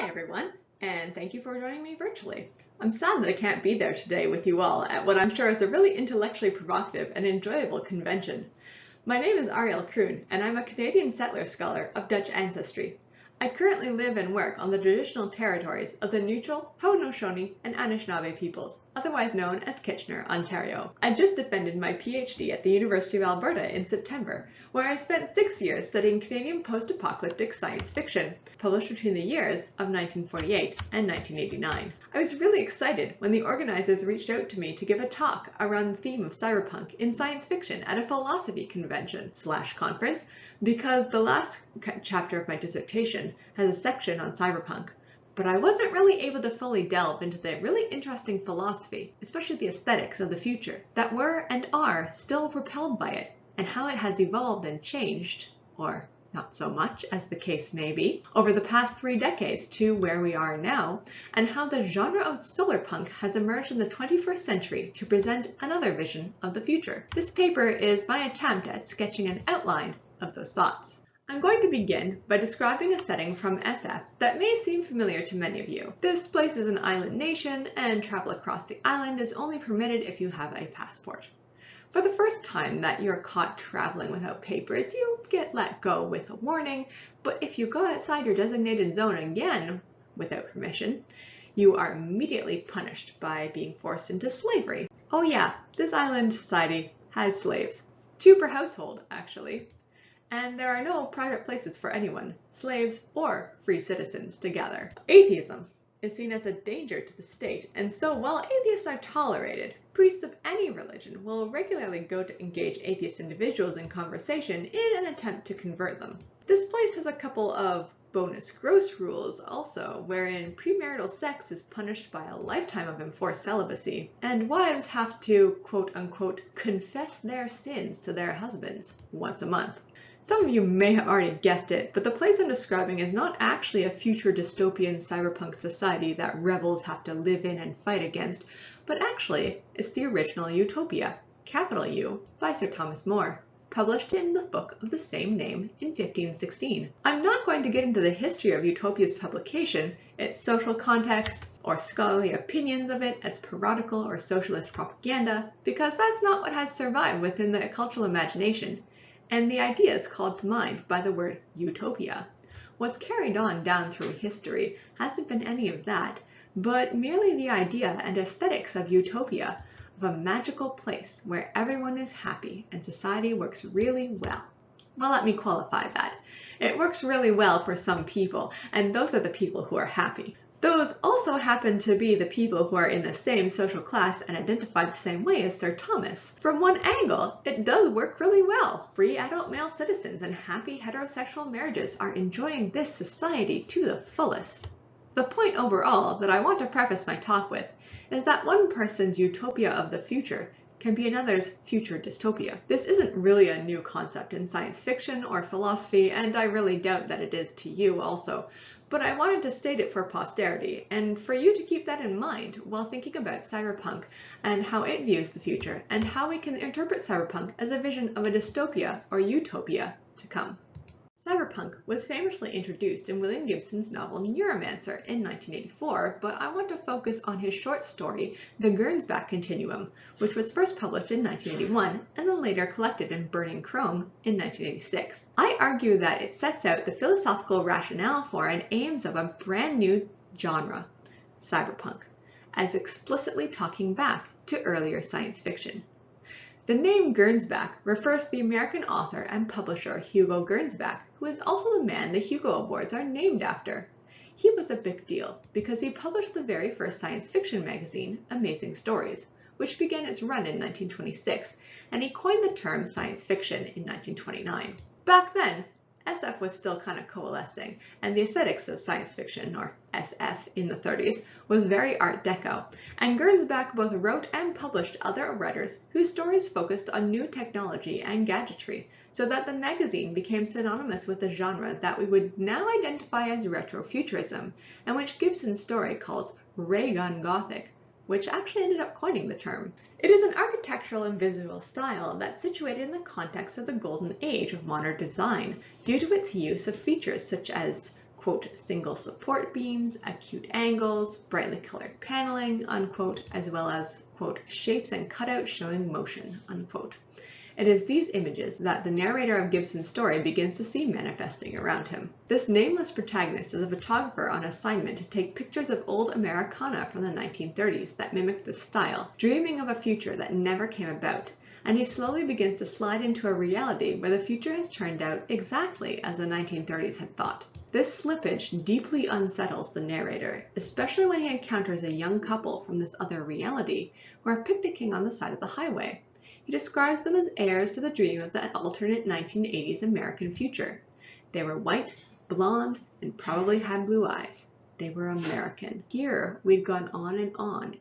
Hi everyone, and thank you for joining me virtually. I'm sad that I can't be there today with you all at what I'm sure is a really intellectually provocative and enjoyable convention. My name is Ariel Kroon, and I'm a Canadian settler scholar of Dutch ancestry. I currently live and work on the traditional territories of the Neutral, Haudenosaunee, and Anishinaabe peoples, otherwise known as Kitchener, Ontario. I just defended my PhD at the University of Alberta in September, where I spent 6 years studying Canadian post-apocalyptic science fiction, published between the years of 1948 and 1989. I was really excited when the organizers reached out to me to give a talk around the theme of cyberpunk in science fiction at a philosophy convention/conference, because the last chapter of my dissertation has a section on cyberpunk. But I wasn't really able to fully delve into the really interesting philosophy, especially the aesthetics of the future, that were and are still propelled by it, and how it has evolved and changed, or not so much as the case may be, over the past 3 decades to where we are now, and how the genre of solarpunk has emerged in the 21st century to present another vision of the future. This paper is my attempt at sketching an outline of those thoughts. I'm going to begin by describing a setting from SF that may seem familiar to many of you. This place is an island nation, and travel across the island is only permitted if you have a passport. For the first time that you're caught traveling without papers, you get let go with a warning, but if you go outside your designated zone again without permission, you are immediately punished by being forced into slavery. Oh yeah, this island society has slaves. 2 per household, actually. And there are no private places for anyone, slaves or free citizens, to gather. Atheism is seen as a danger to the state, and so while atheists are tolerated, priests of any religion will regularly go to engage atheist individuals in conversation in an attempt to convert them. This place has a couple of bonus gross rules also, wherein premarital sex is punished by a lifetime of enforced celibacy, and wives have to quote-unquote confess their sins to their husbands once a month. Some of you may have already guessed it, but the place I'm describing is not actually a future dystopian cyberpunk society that rebels have to live in and fight against, but actually is the original Utopia, capital U, by Sir Thomas More, published in the book of the same name in 1516. I'm not going to get into the history of Utopia's publication, its social context, or scholarly opinions of it as parodical or socialist propaganda, because that's not what has survived within the cultural imagination, and the ideas called to mind by the word utopia. What's carried on down through history hasn't been any of that, but merely the idea and aesthetics of utopia, of a magical place where everyone is happy and society works really well. Well, let me qualify that. It works really well for some people, and those are the people who are happy. Those also happen to be the people who are in the same social class and identify the same way as Sir Thomas. From one angle, it does work really well. Free adult male citizens and happy heterosexual marriages are enjoying this society to the fullest. The point overall that I want to preface my talk with is that one person's utopia of the future can be another's future dystopia. This isn't really a new concept in science fiction or philosophy, and I really doubt that it is to you also. But I wanted to state it for posterity, and for you to keep that in mind while thinking about cyberpunk and how it views the future, and how we can interpret cyberpunk as a vision of a dystopia or utopia to come. Cyberpunk was famously introduced in William Gibson's novel Neuromancer in 1984, but I want to focus on his short story, The Gernsback Continuum, which was first published in 1981 and then later collected in Burning Chrome in 1986. I argue that it sets out the philosophical rationale for and aims of a brand new genre, cyberpunk, as explicitly talking back to earlier science fiction. The name Gernsback refers to the American author and publisher Hugo Gernsback, who is also the man the Hugo Awards are named after. He was a big deal because he published the very first science fiction magazine, Amazing Stories, which began its run in 1926, and he coined the term science fiction in 1929. Back then, SF was still kind of coalescing, and the aesthetics of science fiction, or SF in the 30s, was very Art Deco, and Gernsback both wrote and published other writers whose stories focused on new technology and gadgetry, so that the magazine became synonymous with the genre that we would now identify as retrofuturism, and which Gibson's story calls ray gun Gothic, which actually ended up coining the term. It is an architectural and visual style that's situated in the context of the golden age of modern design due to its use of features such as quote, single support beams, acute angles, brightly colored paneling, unquote, as well as, quote, shapes and cutouts showing motion, unquote. It is these images that the narrator of Gibson's story begins to see manifesting around him. This nameless protagonist is a photographer on assignment to take pictures of old Americana from the 1930s that mimicked the style, dreaming of a future that never came about, and he slowly begins to slide into a reality where the future has turned out exactly as the 1930s had thought. This slippage deeply unsettles the narrator, especially when he encounters a young couple from this other reality who are picnicking on the side of the highway. He describes them as heirs to the dream of the alternate 1980s American future. They were white, blonde, and probably had blue eyes. They were American. Here, we'd gone on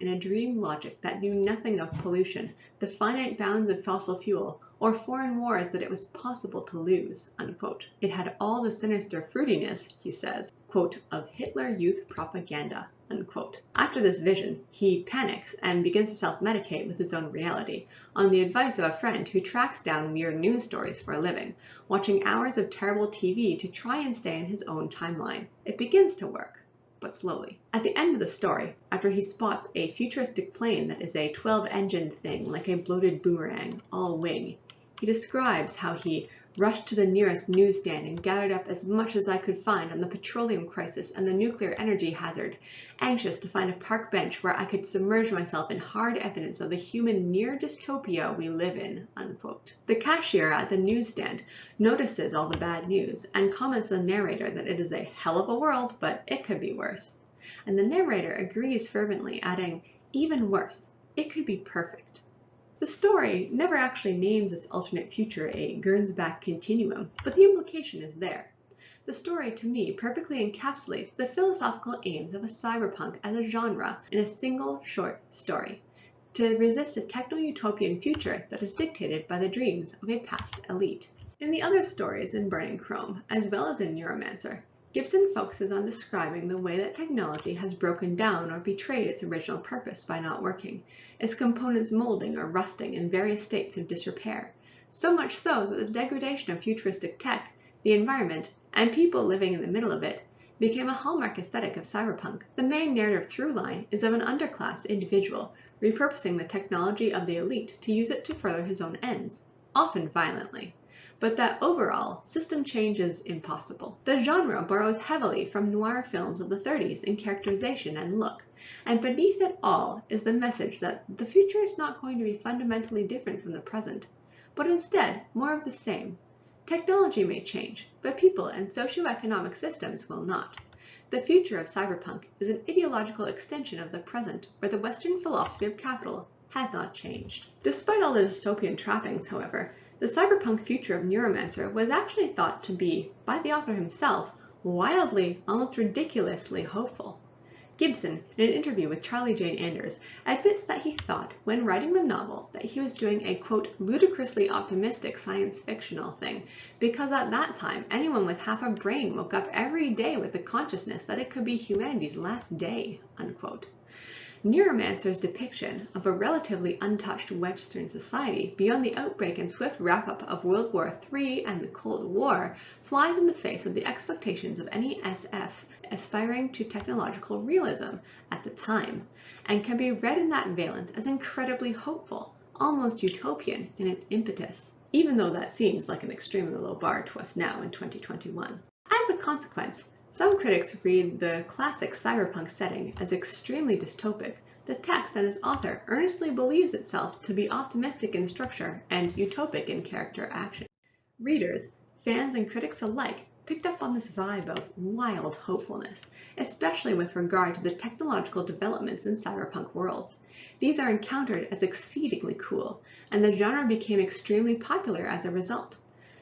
in a dream logic that knew nothing of pollution, the finite bounds of fossil fuel, or foreign wars that it was possible to lose, unquote. It had all the sinister fruitiness, he says, quote, of Hitler Youth propaganda, unquote. After this vision, he panics and begins to self-medicate with his own reality, on the advice of a friend who tracks down weird news stories for a living, watching hours of terrible TV to try and stay in his own timeline. It begins to work, but slowly. At the end of the story, after he spots a futuristic plane that is a 12-engined thing like a bloated boomerang, all wing, he describes how he rushed to the nearest newsstand and gathered up as much as I could find on the petroleum crisis and the nuclear energy hazard, anxious to find a park bench where I could submerge myself in hard evidence of the human near dystopia we live in, unquote. The cashier at the newsstand notices all the bad news and comments to the narrator that it is a hell of a world, but it could be worse. And the narrator agrees fervently, adding, even worse, it could be perfect. The story never actually names this alternate future a Gernsback continuum, but the implication is there. The story, to me, perfectly encapsulates the philosophical aims of a cyberpunk as a genre in a single short story, to resist a techno-utopian future that is dictated by the dreams of a past elite. In the other stories in Burning Chrome, as well as in Neuromancer, Gibson focuses on describing the way that technology has broken down or betrayed its original purpose by not working, its components molding or rusting in various states of disrepair, so much so that the degradation of futuristic tech, the environment, and people living in the middle of it became a hallmark aesthetic of cyberpunk. The main narrative through line is of an underclass individual repurposing the technology of the elite to use it to further his own ends, often violently. But that overall, system change is impossible. The genre borrows heavily from noir films of the 30s in characterization and look, and beneath it all is the message that the future is not going to be fundamentally different from the present, but instead more of the same. Technology may change, but people and socioeconomic systems will not. The future of cyberpunk is an ideological extension of the present where the Western philosophy of capital has not changed. Despite all the dystopian trappings, however, the cyberpunk future of Neuromancer was actually thought to be, by the author himself, wildly, almost ridiculously hopeful. Gibson, in an interview with Charlie Jane Anders, admits that he thought, when writing the novel, that he was doing a, quote, ludicrously optimistic science-fictional thing, because at that time, anyone with half a brain woke up every day with the consciousness that it could be humanity's last day, unquote. Neuromancer's depiction of a relatively untouched Western society beyond the outbreak and swift wrap-up of World War III and the Cold War flies in the face of the expectations of any SF aspiring to technological realism at the time, and can be read in that valence as incredibly hopeful, almost utopian in its impetus, even though that seems like an extremely low bar to us now in 2021. As a consequence, some critics read the classic cyberpunk setting as extremely dystopic. The text and its author earnestly believes itself to be optimistic in structure and utopic in character action. Readers, fans, and critics alike picked up on this vibe of wild hopefulness, especially with regard to the technological developments in cyberpunk worlds. These are encountered as exceedingly cool, and the genre became extremely popular as a result.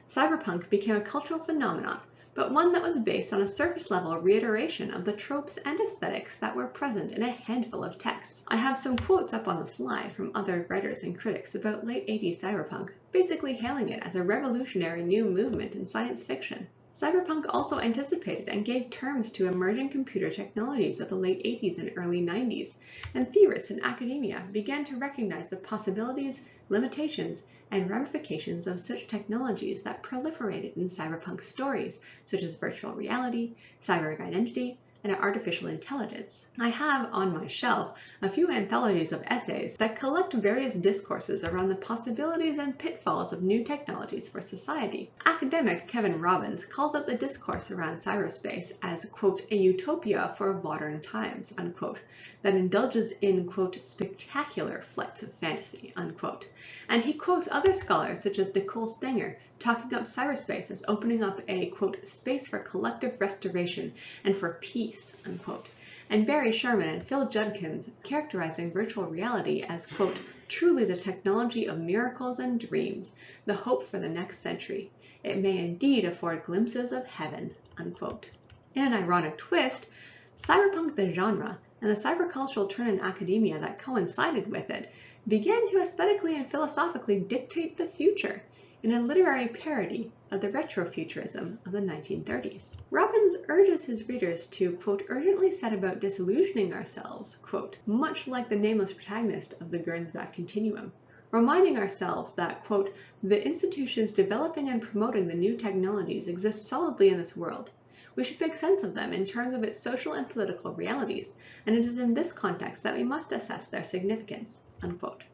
Cyberpunk became a cultural phenomenon, but one that was based on a surface-level reiteration of the tropes and aesthetics that were present in a handful of texts. I have some quotes up on the slide from other writers and critics about late 80s cyberpunk, basically hailing it as a revolutionary new movement in science fiction. Cyberpunk also anticipated and gave terms to emerging computer technologies of the late 80s and early 90s, and theorists in academia began to recognize the possibilities, limitations, and ramifications of such technologies that proliferated in cyberpunk stories, such as virtual reality, cyber identity, and artificial intelligence. I have on my shelf a few anthologies of essays that collect various discourses around the possibilities and pitfalls of new technologies for society. Academic Kevin Robbins calls out the discourse around cyberspace as, quote, a utopia for modern times, unquote, that indulges in, quote, spectacular flights of fantasy, unquote. And he quotes other scholars such as Nicole Stenger talking up cyberspace as opening up a, quote, space for collective restoration and for peace, unquote. And Barry Sherman and Phil Judkins characterizing virtual reality as, quote, truly the technology of miracles and dreams, the hope for the next century. It may indeed afford glimpses of heaven, unquote. In an ironic twist, cyberpunk the genre and the cybercultural turn in academia that coincided with it began to aesthetically and philosophically dictate the future in a literary parody of the retrofuturism of the 1930s. Robbins urges his readers to, quote, urgently set about disillusioning ourselves, quote, much like the nameless protagonist of the Gernsback continuum, reminding ourselves that, quote, the institutions developing and promoting the new technologies exist solidly in this world. We should make sense of them in terms of its social and political realities, and it is in this context that we must assess their significance, unquote.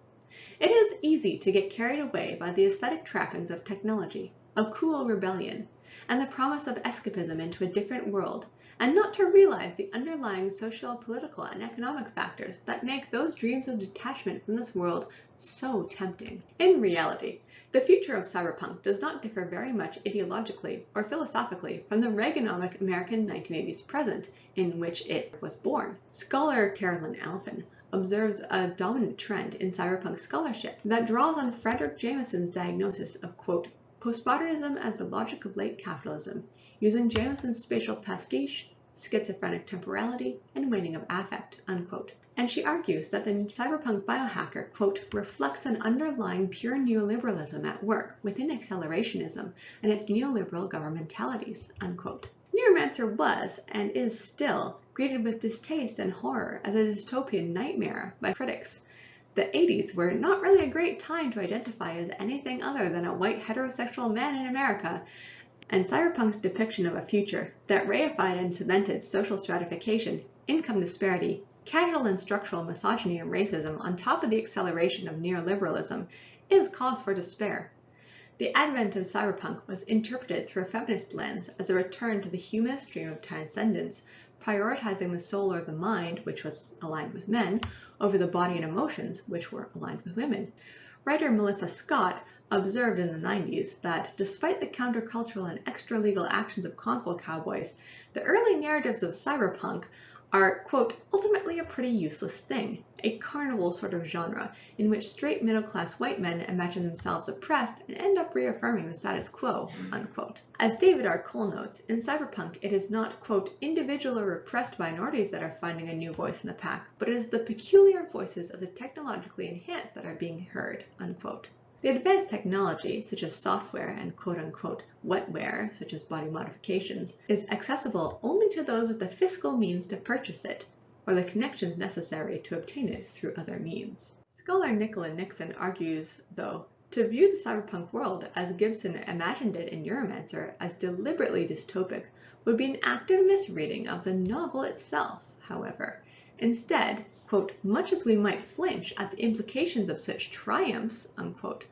It is easy to get carried away by the aesthetic trappings of technology, of cool rebellion, and the promise of escapism into a different world, and not to realize the underlying social, political, and economic factors that make those dreams of detachment from this world so tempting. In reality, the future of cyberpunk does not differ very much ideologically or philosophically from the Reaganomic American 1980s present in which it was born. Scholar Carolyn Alphen observes a dominant trend in cyberpunk scholarship that draws on Frederick Jameson's diagnosis of, quote, postmodernism as the logic of late capitalism, using Jameson's spatial pastiche, schizophrenic temporality, and waning of affect, unquote. And she argues that the cyberpunk biohacker, quote, reflects an underlying pure neoliberalism at work within accelerationism and its neoliberal governmentalities, unquote. Neuromancer was, and is still, greeted with distaste and horror as a dystopian nightmare by critics. The 80s were not really a great time to identify as anything other than a white heterosexual man in America, and cyberpunk's depiction of a future that reified and cemented social stratification, income disparity, casual and structural misogyny and racism on top of the acceleration of neoliberalism is cause for despair. The advent of cyberpunk was interpreted through a feminist lens as a return to the humanist stream of transcendence, prioritizing the soul or the mind, which was aligned with men, over the body and emotions, which were aligned with women. Writer Melissa Scott observed in the 90s that despite the countercultural and extra-legal actions of console cowboys, the early narratives of cyberpunk are, quote, ultimately a pretty useless thing, a carnival sort of genre in which straight middle-class white men imagine themselves oppressed and end up reaffirming the status quo, unquote. As David R. Cole notes, in cyberpunk it is not, quote, individual or repressed minorities that are finding a new voice in the pack, but it is the peculiar voices of the technologically enhanced that are being heard, unquote. The advanced technology, such as software and quote-unquote wetware, such as body modifications, is accessible only to those with the fiscal means to purchase it, or the connections necessary to obtain it through other means. Scholar Nicola Nixon argues, though, to view the cyberpunk world as Gibson imagined it in Neuromancer as deliberately dystopic would be an active misreading of the novel itself, however. Instead, quote, much as we might flinch at the implications of such triumphs, unquote,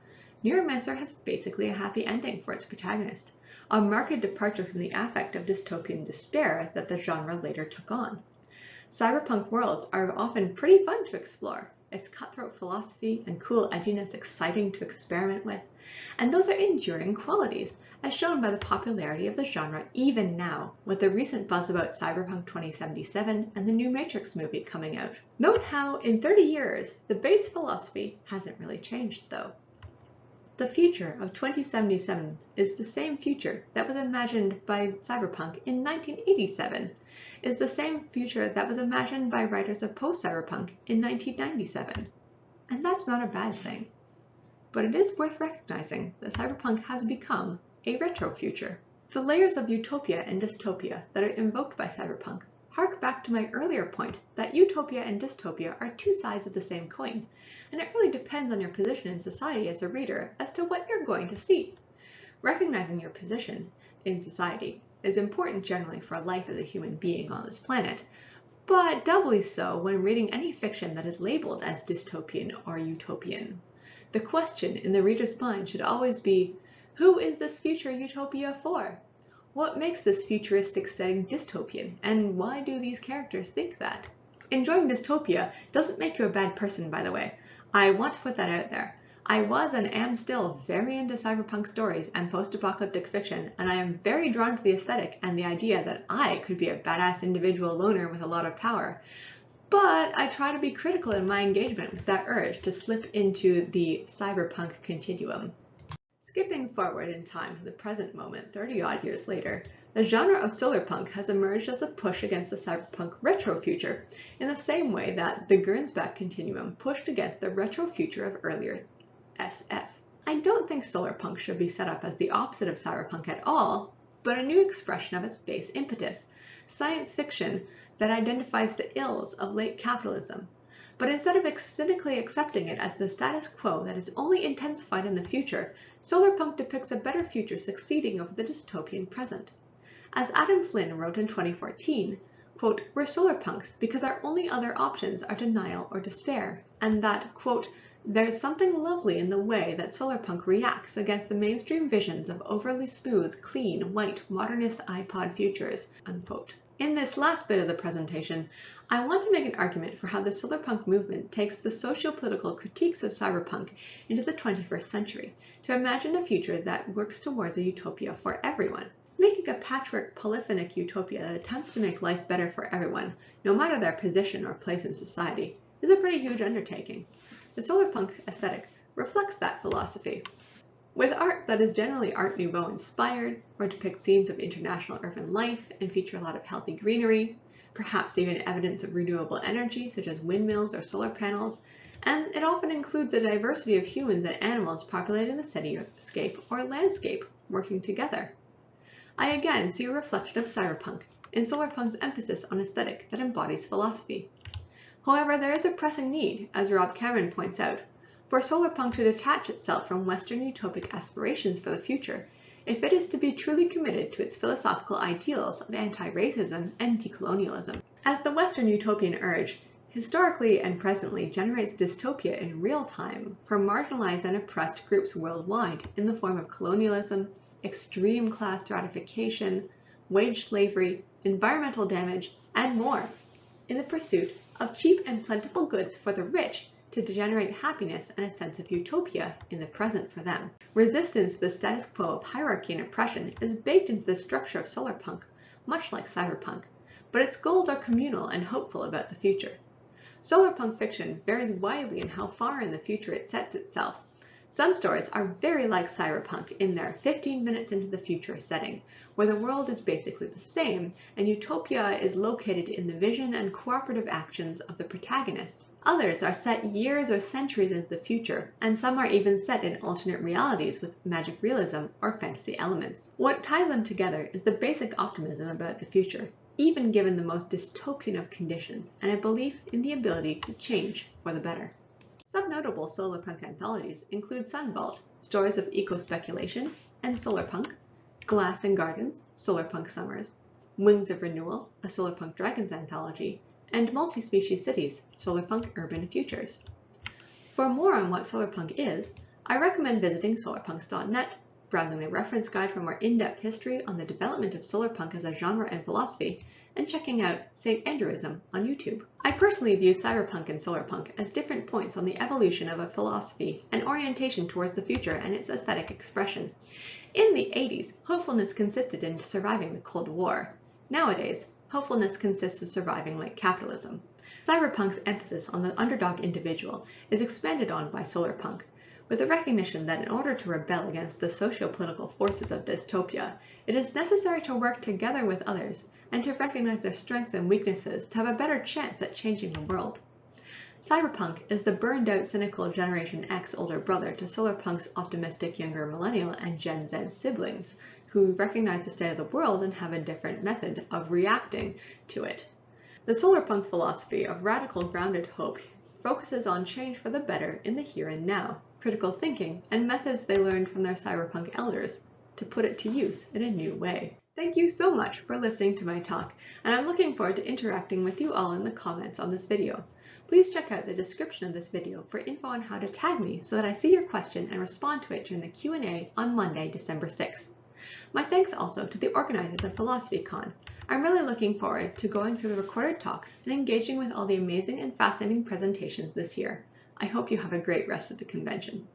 Neuromancer has basically a happy ending for its protagonist, a marked departure from the affect of dystopian despair that the genre later took on. Cyberpunk worlds are often pretty fun to explore, its cutthroat philosophy and cool edginess exciting to experiment with, and those are enduring qualities, as shown by the popularity of the genre even now, with the recent buzz about Cyberpunk 2077 and the new Matrix movie coming out. Note how, in 30 years, the base philosophy hasn't really changed, though. The future of 2077 is the same future that was imagined by Cyberpunk in 1987, is the same future that was imagined by writers of post-Cyberpunk in 1997. And that's not a bad thing. But it is worth recognizing that Cyberpunk has become a retro future. The layers of utopia and dystopia that are invoked by cyberpunk hark back to my earlier point that utopia and dystopia are two sides of the same coin, and it really depends on your position in society as a reader as to what you're going to see. Recognizing your position in society is important generally for life as a human being on this planet, but doubly so when reading any fiction that is labeled as dystopian or utopian. The question in the reader's mind should always be, who is this future utopia for? What makes this futuristic setting dystopian, and why do these characters think that? Enjoying dystopia doesn't make you a bad person, by the way. I want to put that out there. I was and am still very into cyberpunk stories and post-apocalyptic fiction, and I am very drawn to the aesthetic and the idea that I could be a badass individual loner with a lot of power. But I try to be critical in my engagement with that urge to slip into the cyberpunk continuum. Skipping forward in time to the present moment 30-odd years later, the genre of solarpunk has emerged as a push against the cyberpunk retrofuture in the same way that the Gernsback continuum pushed against the retrofuture of earlier SF. I don't think solarpunk should be set up as the opposite of cyberpunk at all, but a new expression of its base impetus, science fiction that identifies the ills of late capitalism. But instead of cynically accepting it as the status quo that is only intensified in the future, solarpunk depicts a better future succeeding over the dystopian present. As Adam Flynn wrote in 2014, quote, "We're solarpunks because our only other options are denial or despair," and that, quote, "There's something lovely in the way that solarpunk reacts against the mainstream visions of overly smooth, clean, white, modernist iPod futures," unquote. In this last bit of the presentation, I want to make an argument for how the solarpunk movement takes the sociopolitical critiques of cyberpunk into the 21st century to imagine a future that works towards a utopia for everyone. Making a patchwork polyphonic utopia that attempts to make life better for everyone, no matter their position or place in society, is a pretty huge undertaking. The solarpunk aesthetic reflects that philosophy. With art that is generally Art Nouveau inspired, or depicts scenes of international urban life and feature a lot of healthy greenery, perhaps even evidence of renewable energy such as windmills or solar panels, and it often includes a diversity of humans and animals populating the cityscape or landscape working together. I again see a reflection of cyberpunk in solarpunk's emphasis on aesthetic that embodies philosophy. However, there is a pressing need, as Rob Cameron points out, for solarpunk to detach itself from Western utopic aspirations for the future if it is to be truly committed to its philosophical ideals of anti-racism and decolonialism. As the Western utopian urge historically and presently generates dystopia in real time for marginalized and oppressed groups worldwide in the form of colonialism, extreme class stratification, wage slavery, environmental damage, and more, in the pursuit of cheap and plentiful goods for the rich to generate happiness and a sense of utopia in the present for them. Resistance to the status quo of hierarchy and oppression is baked into the structure of solarpunk, much like cyberpunk, but its goals are communal and hopeful about the future. Solarpunk fiction varies widely in how far in the future it sets itself. Some stories are very like cyberpunk in their 15 minutes into the future setting, where the world is basically the same and utopia is located in the vision and cooperative actions of the protagonists. Others are set years or centuries into the future, and some are even set in alternate realities with magic realism or fantasy elements. What ties them together is the basic optimism about the future, even given the most dystopian of conditions, and a belief in the ability to change for the better. Some notable solarpunk anthologies include Sunvault, stories of eco-speculation, and Solarpunk, Glass and Gardens, Solarpunk Summers, Wings of Renewal, a Solarpunk Dragons anthology, and Multi-Species Cities, Solarpunk Urban Futures. For more on what solarpunk is, I recommend visiting solarpunks.net, browsing the reference guide for more in-depth history on the development of solarpunk as a genre and philosophy, and checking out St. Andrewism on YouTube. I personally view cyberpunk and solarpunk as different points on the evolution of a philosophy and orientation towards the future and its aesthetic expression. In the 80s, hopefulness consisted in surviving the Cold War. Nowadays, hopefulness consists of surviving late capitalism. Cyberpunk's emphasis on the underdog individual is expanded on by solarpunk, with the recognition that in order to rebel against the socio-political forces of dystopia, it is necessary to work together with others and to recognize their strengths and weaknesses to have a better chance at changing the world. Cyberpunk is the burned-out cynical Generation X older brother to Solarpunk's optimistic younger millennial and Gen Z siblings, who recognize the state of the world and have a different method of reacting to it. The Solarpunk philosophy of radical grounded hope focuses on change for the better in the here and now, critical thinking, and methods they learned from their cyberpunk elders to put it to use in a new way. Thank you so much for listening to my talk, and I'm looking forward to interacting with you all in the comments on this video. Please check out the description of this video for info on how to tag me so that I see your question and respond to it during the Q&A on Monday, December 6th. My thanks also to the organizers of PhilosophyCon. I'm really looking forward to going through the recorded talks and engaging with all the amazing and fascinating presentations this year. I hope you have a great rest of the convention.